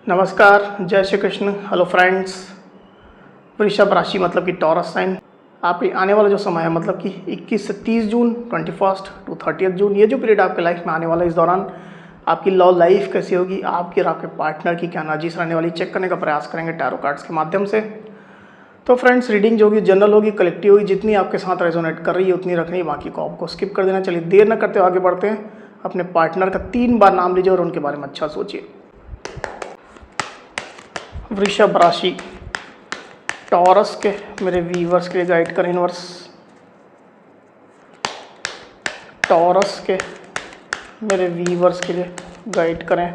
नमस्कार, जय Shri Krishna. Hello friends. वृषभ राशि मतलब कि टॉरस साइन, आपके आने वाला जो समय है मतलब कि 21 से 30 जून, 21 टू 30 जून, ये जो पीरियड आपके लाइफ में आने वाला है, इस दौरान आपकी लव लाइफ कैसी होगी, आपकी और आपके पार्टनर की क्या एनर्जीज रहने वाली, चेक करने का प्रयास करेंगे टैरो कार्ड्स के माध्यम से। तो फ्रेंड्स, रीडिंग जो होगी जनरल होगी, कलेक्टिव होगी, जितनी आपके साथ रेजोनेट कर रही है उतनी रखनी है, बाकी को आपको स्किप कर देना। चलिए देर न करते आगे बढ़ते हैं। अपने पार्टनर का 3 बार नाम लीजिए और उनके बारे में अच्छा सोचिए। वृषभ राशि, टॉरस के मेरे वीवर्स के लिए गाइड करें यूनिवर्स। टॉरस के मेरे वीवर्स के लिए गाइड करें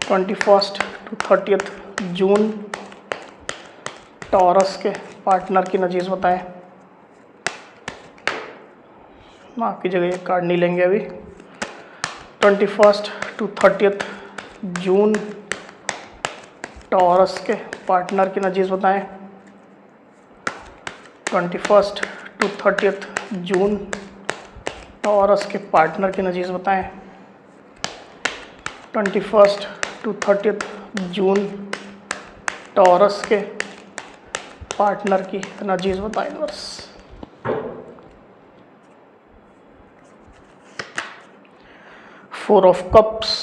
21 टू 30 जून। टॉरस के पार्टनर की नजीज बताएं। माफ की जगह ये कार्ड नहीं लेंगे अभी। 21 टू 30 जून टॉरस के पार्टनर की नजीज बताएं। 21 टू 30 जून टॉरस के पार्टनर की नजीज बताएं। 21 टू 30 जून टॉरस के पार्टनर की नजीज बताएं बस। Four of cups,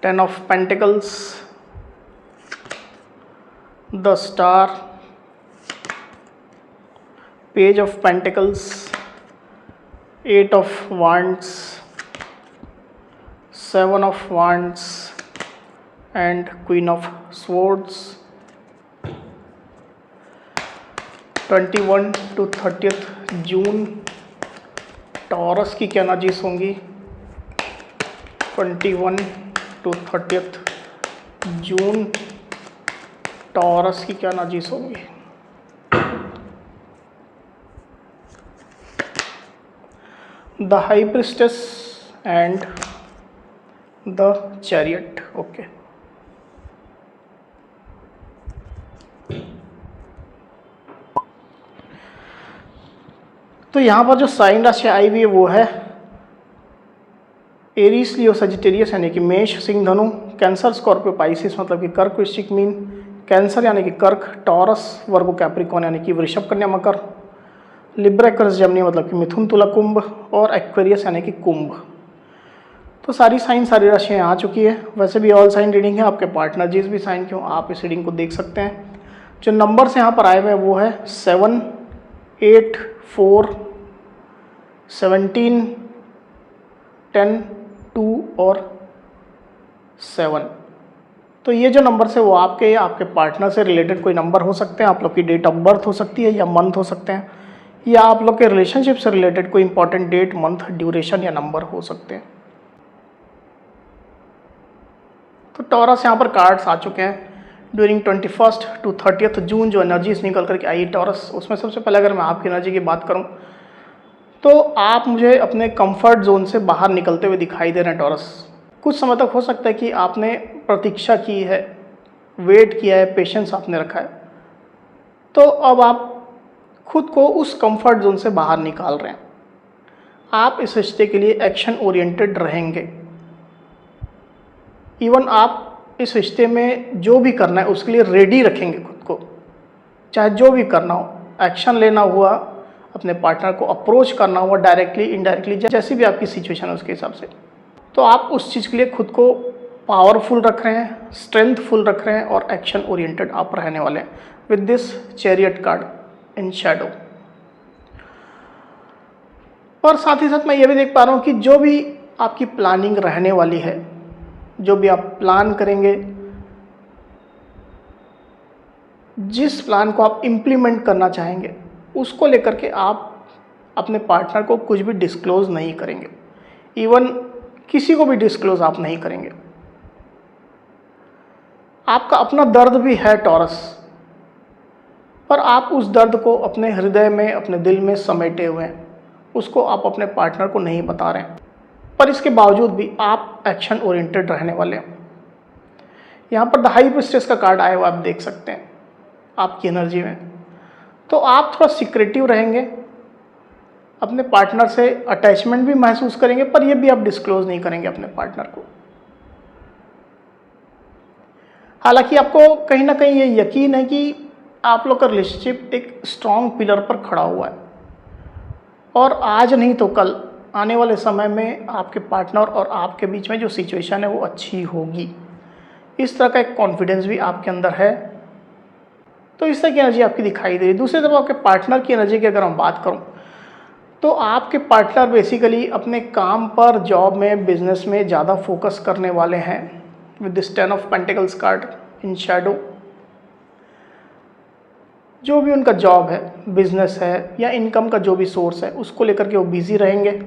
10 of Pentacles, the Star, Page of Pentacles, 8 of Wands, 7 of Wands and Queen of Swords। 21 to 30 June taurus की क्या एनर्जीज होंगी। 21 टू 30 जून टॉरस की क्या एनर्जीज होंगी। The high priestess and the chariot. Okay, तो यहाँ पर जो साइन राशि आई हुई है वो है एरीज, लियो, सजिटेरियस यानी कि मेष, सिंह, धनु, कैंसर, स्कॉर्पियो, पाइसिस मतलब कि कर्क, वृश्चिक, मीन, कैंसर यानी कि कर्क, टॉरस, वर्गो, कैप्रिकॉर्न यानी कि वृषभ, कन्या, मकर, लिब्रा, एक्वेरियस, जमनी मतलब कि मिथुन, तुला, कुंभ और एक्वेरियस यानी कि कुंभ। तो सारी साइन, सारी राशियाँ आ चुकी है। वैसे भी ऑल साइन रीडिंग है, आपके पार्टनर जिस भी साइन क्यों आप इस रीडिंग को देख सकते हैं। जो नंबर्स यहाँ पर आए हुए हैं वो है 7, 8, 4, 17, 10, 2 और 7। तो ये जो नंबर है वो आपके पार्टनर से रिलेटेड कोई नंबर हो सकते हैं, आप लोग की डेट ऑफ बर्थ हो सकती है या मंथ हो सकते हैं, या आप लोग के रिलेशनशिप से रिलेटेड कोई इंपॉर्टेंट डेट, मंथ, ड्यूरेशन या नंबर हो सकते हैं। तो टॉरस यहाँ पर कार्ड्स आ चुके हैं। ड्यूरिंग 21 टू 30 जून जो एनर्जीज निकल करके आई टॉरस, उसमें सबसे पहले अगर मैं आपकी एनर्जी की बात करूँ तो आप मुझे अपने कंफर्ट जोन से बाहर निकलते हुए दिखाई दे रहे हैं टॉरस। कुछ समय तक हो सकता है कि आपने प्रतीक्षा की है, वेट किया है, पेशेंस आपने रखा है, तो अब आप खुद को उस कंफर्ट जोन से बाहर निकाल रहे हैं। आप इस रिश्ते के लिए एक्शन ओरिएंटेड रहेंगे। इवन आप इस रिश्ते में जो भी करना है उसके लिए रेडी रखेंगे खुद को, चाहे जो भी करना हो, एक्शन लेना हुआ, अपने पार्टनर को अप्रोच करना हुआ डायरेक्टली, इनडायरेक्टली, जैसी भी आपकी सिचुएशन है उसके हिसाब से, तो आप उस चीज़ के लिए खुद को पावरफुल रख रहे हैं, स्ट्रेंथफुल रख रहे हैं और एक्शन ओरिएंटेड आप रहने वाले हैं with this chariot card in Shadow. और साथ ही साथ मैं ये भी देख पा रहा हूँ कि जो भी आपकी प्लानिंग रहने वाली है, जो भी आप प्लान करेंगे, जिस प्लान को आप इम्प्लीमेंट करना चाहेंगे, उसको लेकर के आप अपने पार्टनर को कुछ भी डिस्क्लोज नहीं करेंगे। इवन किसी को भी डिस्क्लोज आप नहीं करेंगे। आपका अपना दर्द भी है टॉरस, पर आप उस दर्द को अपने हृदय में, अपने दिल में समेटे हुए हैं, उसको आप अपने पार्टनर को नहीं बता रहे हैं। पर इसके बावजूद भी आप एक्शन ओरिएंटेड रहने वाले हैं। यहाँ पर द हाई प्रिस्टेस का कार्ड आया हुआ आप देख सकते हैं आपकी एनर्जी में। तो आप थोड़ा सिक्रेटिव रहेंगे, अपने पार्टनर से अटैचमेंट भी महसूस करेंगे, पर ये भी आप डिस्क्लोज नहीं करेंगे अपने पार्टनर को। हालांकि आपको कहीं ना कहीं ये यकीन है कि आप लोग का रिलेशनशिप एक स्ट्रांग पिलर पर खड़ा हुआ है और आज नहीं तो कल आने वाले समय में आपके पार्टनर और आपके बीच में जो सिचुएशन है वो अच्छी होगी। इस तरह का एक कॉन्फिडेंस भी आपके अंदर है। तो इस तरह की एनर्जी आपकी दिखाई दे रही है। दूसरी तरफ आपके पार्टनर की एनर्जी की अगर हम बात करूं तो आपके पार्टनर बेसिकली अपने काम पर, जॉब में, बिजनेस में ज़्यादा फोकस करने वाले हैं with this 10 of pentacles card in Shadow. जो भी उनका जॉब है, बिजनेस है या इनकम का जो भी सोर्स है, उसको लेकर के वो बिजी रहेंगे।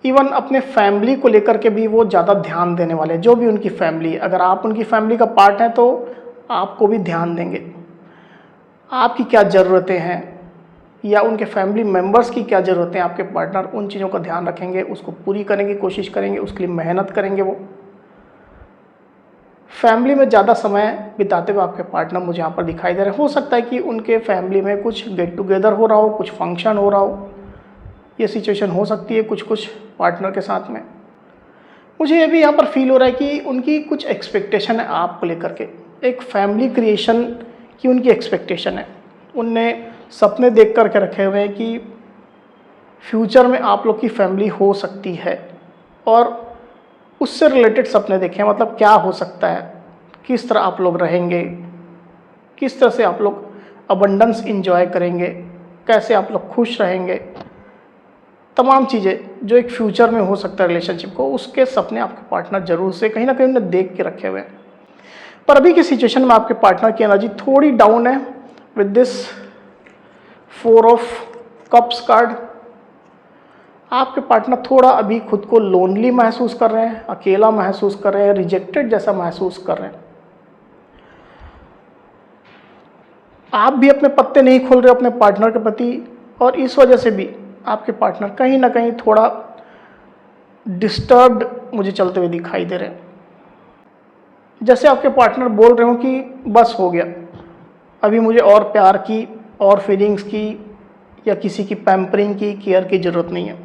इवन अपने फैमिली को लेकर के भी वो ज़्यादा ध्यान देने वाले हैं। जो भी उनकी फैमिली है, अगर आप उनकी फैमिली का पार्ट हैं तो आपको भी ध्यान देंगे। आपकी क्या ज़रूरतें हैं या उनके फैमिली मेम्बर्स की क्या ज़रूरतें हैं, आपके पार्टनर उन चीज़ों का ध्यान रखेंगे, उसको पूरी करने की कोशिश करेंगे, उसके लिए मेहनत करेंगे। वो फैमिली में ज़्यादा समय बिताते हुए आपके पार्टनर मुझे यहाँ पर दिखाई दे रहे हैं। हो सकता है कि उनके फैमिली में कुछ गेट टुगेदर हो रहा हो, कुछ फंक्शन हो रहा हो, ये सिचुएशन हो सकती है कुछ पार्टनर के साथ में। मुझे ये भी यहाँ पर फील हो रहा है कि उनकी कुछ एक्सपेक्टेशन है आपको लेकर के, एक फैमिली क्रिएशन की उनकी एक्सपेक्टेशन है। उनने सपने देख करके रखे हुए हैं कि फ्यूचर में आप लोग की फैमिली हो सकती है और उससे रिलेटेड सपने देखें। मतलब क्या हो सकता है, किस तरह आप लोग रहेंगे, किस तरह से आप लोग अबंडेंस इंजॉय करेंगे, कैसे आप लोग खुश रहेंगे, तमाम चीज़ें जो एक फ्यूचर में हो सकता है रिलेशनशिप को, उसके सपने आपके पार्टनर जरूर से कहीं ना कहीं उन्हें देख के रखे हुए हैं। पर अभी की सिचुएशन में आपके पार्टनर की एनर्जी थोड़ी डाउन है with this 4 of cups card. आपके पार्टनर थोड़ा अभी खुद को लोनली महसूस कर रहे हैं, अकेला महसूस कर रहे हैं, रिजेक्टेड जैसा महसूस कर रहे हैं। आप भी अपने पत्ते नहीं खोल रहे अपने पार्टनर के प्रति और इस वजह से भी आपके पार्टनर कहीं ना कहीं थोड़ा डिस्टर्ब्ड मुझे चलते हुए दिखाई दे रहे हैं। जैसे आपके पार्टनर बोल रहे हो कि बस हो गया, अभी मुझे और प्यार की और फीलिंग्स की या किसी की पैम्परिंग की, केयर की ज़रूरत नहीं है।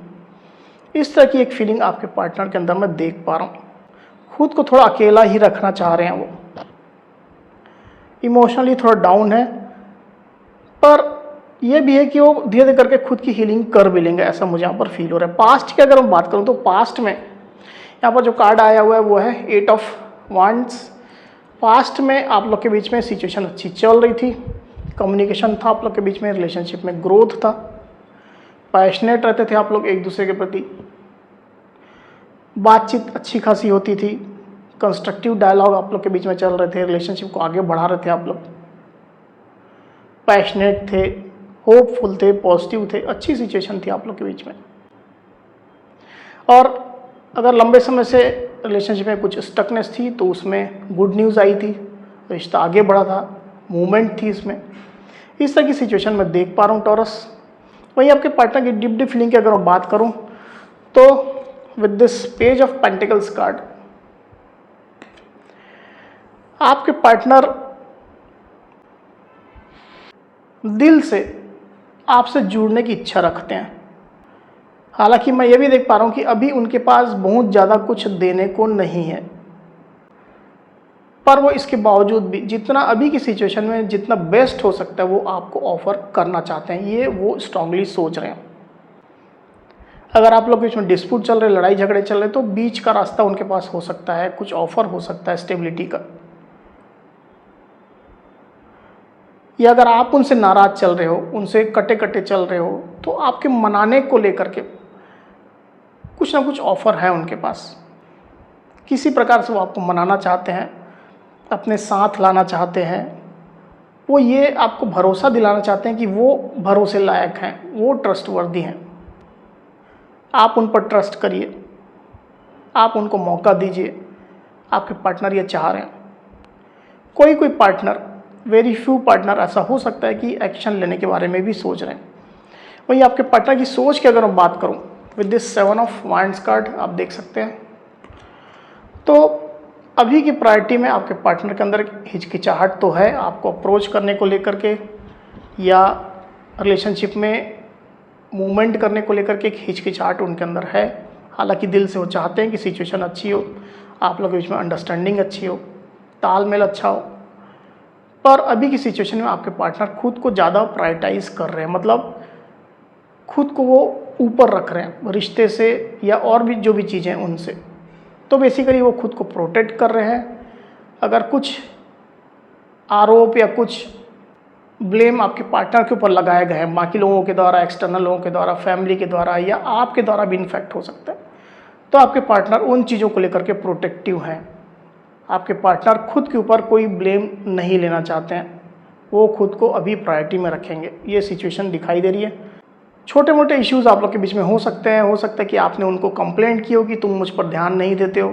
इस तरह की एक फीलिंग आपके पार्टनर के अंदर मैं देख पा रहा हूँ। खुद को थोड़ा अकेला ही रखना चाह रहे हैं वो, इमोशनली थोड़ा डाउन है, पर यह भी है कि वो धीरे धीरे करके खुद की हीलिंग कर भी लेंगे, ऐसा मुझे यहाँ पर फील हो रहा है। पास्ट की अगर मैं बात करूँ तो पास्ट में यहाँ पर जो कार्ड आया हुआ है वो है 8 ऑफ वांड्स। पास्ट में आप लोग के बीच में सिचुएशन अच्छी चल रही थी, कम्युनिकेशन था आप लोग के बीच में, रिलेशनशिप में ग्रोथ था, पैशनेट रहते थे आप लोग एक दूसरे के प्रति, बातचीत अच्छी खासी होती थी, कंस्ट्रक्टिव डायलॉग आप लोग के बीच में चल रहे थे, रिलेशनशिप को आगे बढ़ा रहे थे आप लोग, पैशनेट थे, होपफुल थे, पॉजिटिव थे, अच्छी सिचुएशन थी आप लोग के बीच में। और अगर लंबे समय से रिलेशनशिप में कुछ स्टकनेस थी तो उसमें गुड न्यूज़ आई थी, रिश्ता आगे बढ़ा था, मूवमेंट थी इसमें। इस तरह की सिचुएशन मैं देख पा रहा हूँ टॉरस। वहीं आपके पार्टनर की डीप फीलिंग की अगर मैं बात करूँ तो with this page of pentacles card, आपके पार्टनर दिल से आपसे जुड़ने की इच्छा रखते हैं। हालांकि मैं ये भी देख पा रहा हूँ कि अभी उनके पास बहुत ज़्यादा कुछ देने को नहीं है, पर वो इसके बावजूद भी जितना अभी की सिचुएशन में जितना बेस्ट हो सकता है वो आपको ऑफर करना चाहते हैं, ये वो स्ट्रांगली सोच रहे हैं। अगर आप लोग बीच में डिस्प्यूट चल रहे, लड़ाई झगड़े चल रहे, तो बीच का रास्ता उनके पास हो सकता है, कुछ ऑफर हो सकता है स्टेबिलिटी का। या अगर आप उनसे नाराज चल रहे हो, उनसे कटे कटे चल रहे हो, तो आपके मनाने को लेकर के कुछ ना कुछ ऑफर है उनके पास। किसी प्रकार से वो आपको मनाना चाहते हैं, अपने साथ लाना चाहते हैं। वो ये आपको भरोसा दिलाना चाहते हैं कि वो भरोसे लायक हैं, वो ट्रस्टवर्दी हैं। आप उन पर ट्रस्ट करिए, आप उनको मौका दीजिए। आपके पार्टनर ये चाह रहे हैं। कोई पार्टनर, वेरी फ्यू पार्टनर ऐसा हो सकता है कि एक्शन लेने के बारे में भी सोच रहे हैं। वहीं आपके पार्टनर की सोच की अगर मैं बात करूं with this 7 of wands card, आप देख सकते हैं, तो अभी की प्रायोरिटी में आपके पार्टनर के अंदर हिचकिचाहट तो है आपको अप्रोच करने को लेकर के या रिलेशनशिप में मूवमेंट करने को लेकर के एक हिचकिचाहट उनके अंदर है। हालांकि दिल से वो चाहते हैं कि सिचुएशन अच्छी हो, आप लोगों के बीच में अंडरस्टैंडिंग अच्छी हो, तालमेल अच्छा हो, पर अभी की सिचुएशन में आपके पार्टनर खुद को ज़्यादा प्रायोरिटाइज कर रहे हैं, मतलब खुद को वो ऊपर रख रहे हैं रिश्ते से या और भी जो भी चीज़ें हैं उनसे। तो बेसिकली वो खुद को प्रोटेक्ट कर रहे हैं। अगर कुछ आरोप या कुछ ब्लेम आपके पार्टनर के ऊपर लगाए गए हैं बाकी लोगों के द्वारा, एक्सटर्नल लोगों के द्वारा, फैमिली के द्वारा या आपके द्वारा भी इन्फेक्ट हो सकता है, तो आपके पार्टनर उन चीज़ों को लेकर के प्रोटेक्टिव हैं। आपके पार्टनर खुद के ऊपर कोई ब्लेम नहीं लेना चाहते हैं, वो खुद को अभी प्रायोरिटी में रखेंगे। ये सिचुएशन दिखाई दे रही है। छोटे मोटे इश्यूज़ आप लोग के बीच में हो सकते हैं। हो सकता है कि आपने उनको कंप्लेंट की हो कि तुम मुझ पर ध्यान नहीं देते हो,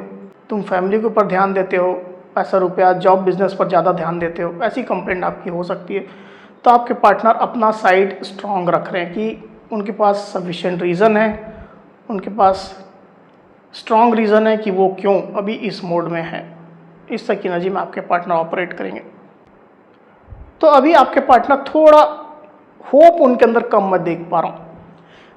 तुम फैमिली के ऊपर ध्यान देते हो, पैसा रुपया जॉब बिजनेस पर ज़्यादा ध्यान देते हो, ऐसी कंप्लेंट आपकी हो सकती है। तो आपके पार्टनर अपना साइड स्ट्रॉन्ग रख रहे हैं कि उनके पास सफिशिएंट रीज़न है, उनके पास स्ट्रॉन्ग रीज़न है कि वो क्यों अभी इस मोड में है। इस तरह की एनर्जी में आपके पार्टनर ऑपरेट करेंगे। तो अभी आपके पार्टनर थोड़ा होप उनके अंदर कम मैं देख पा रहा हूँ।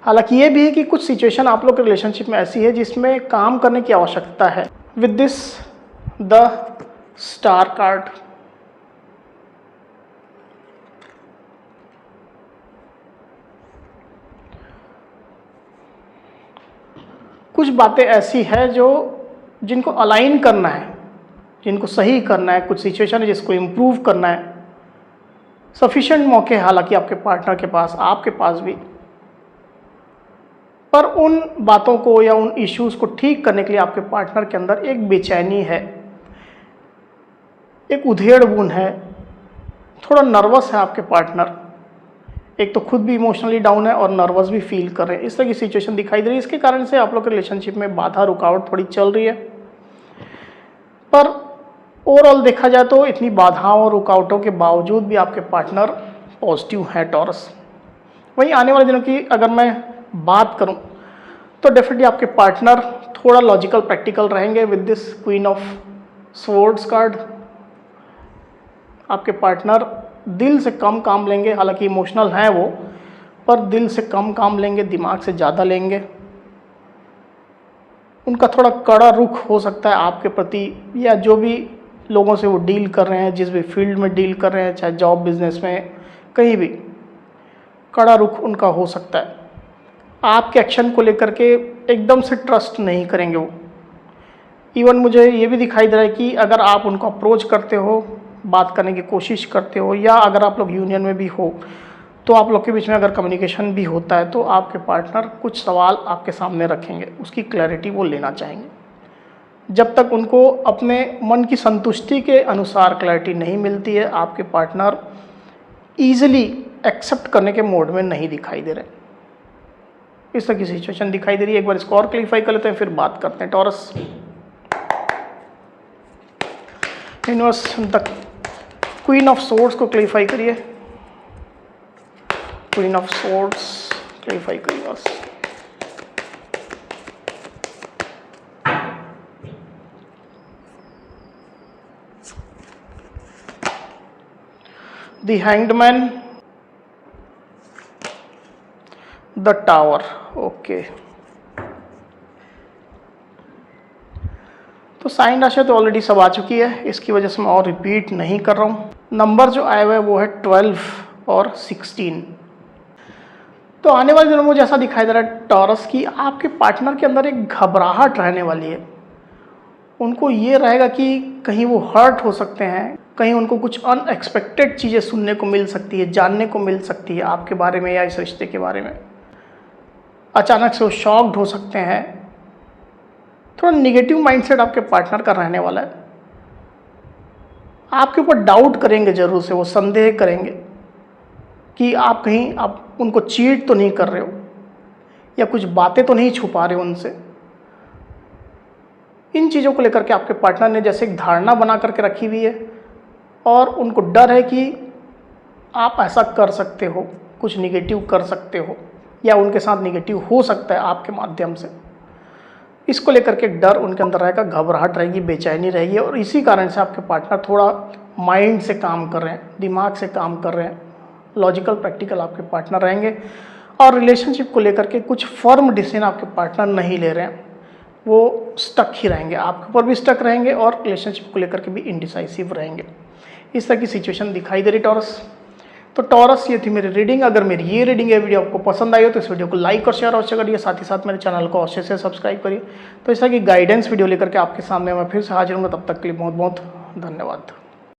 हालांकि ये भी है कि कुछ सिचुएशन आप लोग के रिलेशनशिप में ऐसी है जिसमें काम करने की आवश्यकता है। With this the star card, कुछ बातें ऐसी है जो जिनको अलाइन करना है, जिनको सही करना है, कुछ सिचुएशन है जिसको इम्प्रूव करना है। सफिशिएंट मौके हालांकि आपके पार्टनर के पास, आपके पास भी, पर उन बातों को या उन इश्यूज को ठीक करने के लिए आपके पार्टनर के अंदर एक बेचैनी है, एक उधेड़-बुन है, थोड़ा नर्वस है आपके पार्टनर। एक तो खुद भी इमोशनली डाउन है और नर्वस भी फील कर रहे हैं। इस तरह की सिचुएशन दिखाई दे रही है। इसके कारण से आप लोग के रिलेशनशिप में बाधा रुकावट थोड़ी चल रही है। पर ओवरऑल देखा जाए तो इतनी बाधाओं और रुकावटों के बावजूद भी आपके पार्टनर पॉजिटिव है टॉरस। वहीं आने वाले दिनों की अगर मैं बात करूं तो डेफिनेटली आपके पार्टनर थोड़ा लॉजिकल प्रैक्टिकल रहेंगे। With this queen of swords card, आपके पार्टनर दिल से कम काम लेंगे। हालांकि इमोशनल हैं वो, पर दिल से कम काम लेंगे, दिमाग से ज़्यादा लेंगे। उनका थोड़ा कड़ा रुख हो सकता है आपके प्रति, या जो भी लोगों से वो डील कर रहे हैं, जिस भी फील्ड में डील कर रहे हैं, चाहे जॉब बिजनेस में, कहीं भी कड़ा रुख उनका हो सकता है। आपके एक्शन को लेकर के एकदम से ट्रस्ट नहीं करेंगे वो। इवन मुझे ये भी दिखाई दे रहा है कि अगर आप उनको अप्रोच करते हो, बात करने की कोशिश करते हो, या अगर आप लोग यूनियन में भी हो, तो आप लोग के बीच में अगर कम्युनिकेशन भी होता है, तो आपके पार्टनर कुछ सवाल आपके सामने रखेंगे, उसकी क्लैरिटी वो लेना चाहेंगे। जब तक उनको अपने मन की संतुष्टि के अनुसार क्लैरिटी नहीं मिलती है, आपके पार्टनर ईजिली एक्सेप्ट करने के मोड में नहीं दिखाई दे रहे। इस तरह की सिचुएशन दिखाई दे रही है। एक बार इसको और क्लियरिफाई कर लेते हैं, फिर बात करते हैं taurus. Universe the queen of swords को क्लियरिफाई करिए। क्वीन ऑफ सोर्ड्स क्लियरिफाई करिए बस। The hanged man, the tower. Okay, तो साइन राशि तो ऑलरेडी सब आ चुकी है, इसकी वजह से मैं और रिपीट नहीं कर रहा हूँ। नंबर जो आए हुए हैं वो है 12 और 16। तो आने वाले दिनों में मुझे ऐसा दिखाई दे रहा है टॉरस की आपके पार्टनर के अंदर एक घबराहट रहने वाली है। उनको ये रहेगा कि कहीं वो हर्ट हो सकते हैं, कहीं उनको कुछ अनएक्सपेक्टेड चीज़ें सुनने को मिल सकती है, जानने को मिल सकती है आपके बारे में या इस रिश्ते के बारे में। अचानक से वो शॉक्ड हो सकते हैं। थोड़ा निगेटिव माइंडसेट आपके पार्टनर का रहने वाला है। आपके ऊपर डाउट करेंगे जरूर से, वो संदेह करेंगे कि आप कहीं आप उनको चीट तो नहीं कर रहे हो, या कुछ बातें तो नहीं छुपा रहे हो उनसे। इन चीज़ों को लेकर के आपके पार्टनर ने जैसे एक धारणा बना करके रखी हुई है, और उनको डर है कि आप ऐसा कर सकते हो, कुछ निगेटिव कर सकते हो, या उनके साथ निगेटिव हो सकता है आपके माध्यम से। इसको लेकर के डर उनके अंदर रहेगा, घबराहट रहेगी, बेचैनी रहेगी, और इसी कारण से आपके पार्टनर थोड़ा माइंड से काम कर रहे हैं, दिमाग से काम कर रहे हैं, लॉजिकल प्रैक्टिकल आपके पार्टनर रहेंगे और रिलेशनशिप को लेकर के कुछ फर्म डिसीजन आपके पार्टनर नहीं ले रहे हैं, वो स्टक ही रहेंगे, आपके ऊपर भी स्टक रहेंगे और रिलेशनशिप को लेकर के भी इनडिसाइसिव रहेंगे। इस तरह की सिचुएशन दिखाई दे रही टॉरस। तो टॉरस ये थी मेरी रीडिंग। अगर मेरी ये रीडिंग या वीडियो आपको पसंद आई हो तो इस वीडियो को लाइक और शेयर अवश्य करिए, साथ ही साथ मेरे चैनल को अवश्य से सब्सक्राइब करिए। तो इस तरह की गाइडेंस वीडियो लेकर के आपके सामने मैं फिर से हाजिर हूँ। तब तक के लिए बहुत बहुत धन्यवाद।